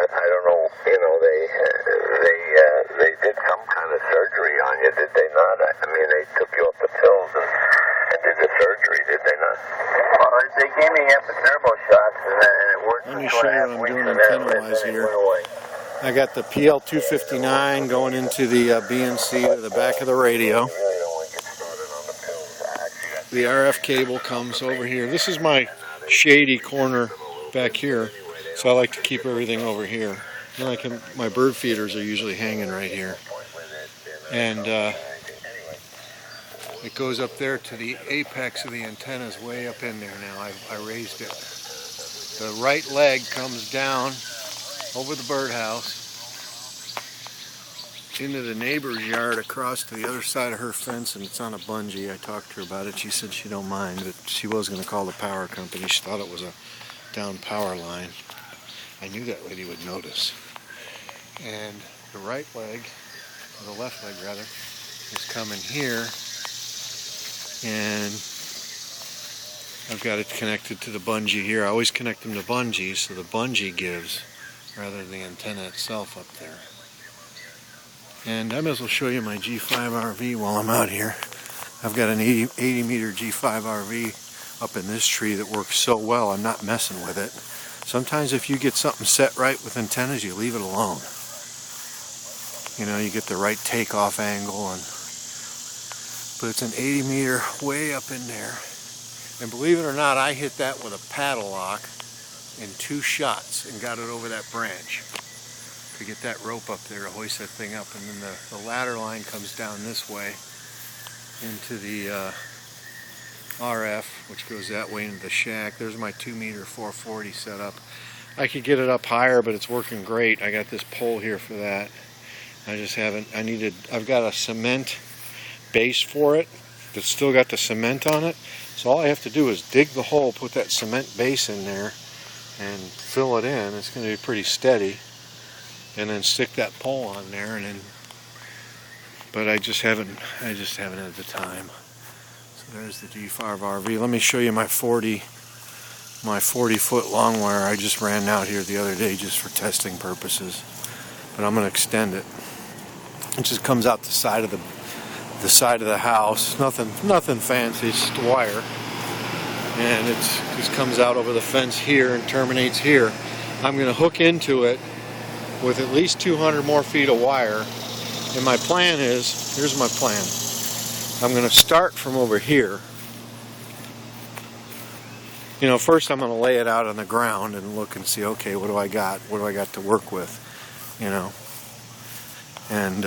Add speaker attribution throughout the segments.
Speaker 1: but I don't know. They did some kind of surgery on you, did they not? I mean, they took you off the pills and did the surgery, did they not? Well, they gave me epiturbo shots, and it worked.
Speaker 2: Let me show you what I'm doing antenna-wise here. I got the PL259 going into the BNC to the back of the radio. The RF cable comes over here. This is my shady corner back here, so I like to keep everything over here. Then my bird feeders are usually hanging right here. And it goes up there to the apex of the antennas, way up in there now. I raised it. The right leg comes down over the birdhouse into the neighbor's yard across to the other side of her fence, and it's on a bungee. I talked to her about it. She said she don't mind, but she was going to call the power company. She thought it was a down power line. I knew that lady would notice. And the right leg, or the left leg rather, is coming here, and I've got it connected to the bungee here. I always connect them to bungees, so the bungee gives rather than the antenna itself up there. And I might as well show you my G5 RV while I'm out here. I've got an 80 meter G5 RV up in this tree that works so well I'm not messing with it. Sometimes if you get something set right with antennas, you leave it alone. You know, you get the right takeoff angle, but it's an 80 meter way up in there. And believe it or not, I hit that with a paddle lock in 2 shots and got it over that branch to get that rope up there to hoist that thing up. And then the ladder line comes down this way into the RF, which goes that way into the shack. There's my 2 meter 440 set up. I could get it up higher, but it's working great. I got this pole here for that. I just haven't, I've got a cement base for it that's still got the cement on it. So all I have to do is dig the hole, put that cement base in there, and fill it in. It's going to be pretty steady. And then stick that pole on there, and then, but I just haven't had the time. So there's the G5 RV. Let me show you my 40 foot long wire. I just ran out here the other day just for testing purposes, but I'm going to extend it. It just comes out the side of the house. Nothing fancy. It's just wire, and it just comes out over the fence here and terminates here. I'm going to hook into it with at least 200 more feet of wire. And my plan is, here's my plan. I'm going to start from over here. You know, first I'm going to lay it out on the ground and look and see, okay, what do I got? What do I got to work with? You know. And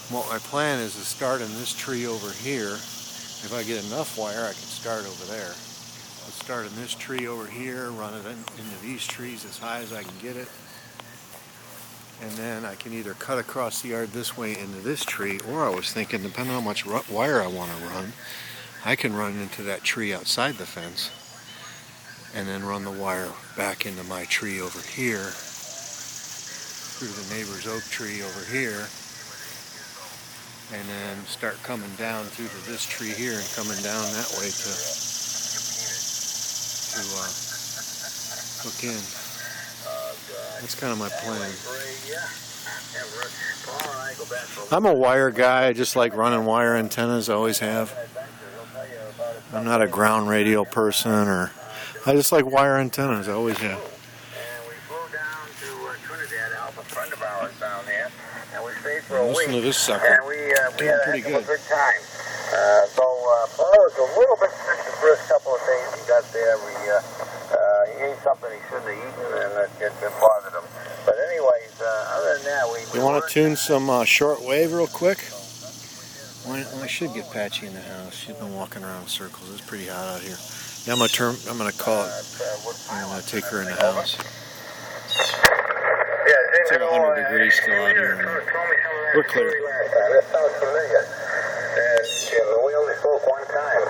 Speaker 2: what my plan is to start in this tree over here. If I get enough wire, I can start over there. Let's start in this tree over here, run it into these trees as high as I can get it. And then I can either cut across the yard this way into this tree, or I was thinking, depending on how much wire I want to run, I can run into that tree outside the fence and then run the wire back into my tree over here, through the neighbor's oak tree over here, and then start coming down through to this tree here and coming down that way to hook in. That's kind of my plan. I'm a wire guy. I just like running wire antennas. I always have. I'm not a ground radio person, or I just like wire antennas. I always have. Listen to this sucker. Doing pretty good.
Speaker 1: So Paul was a little bit sick the first couple of days he got there. He ate something he shouldn't have eaten, and it bothered him. But anyways, other than that,
Speaker 2: You want to tune some short wave real quick? Well, I should get Patchy in the house. She's been walking around in circles. It's pretty hot out here. Yeah, I'm gonna call it. I'm gonna take her in the house. It's like 100 degrees still out here. We're clear.
Speaker 1: That sounds familiar. And we only spoke one time.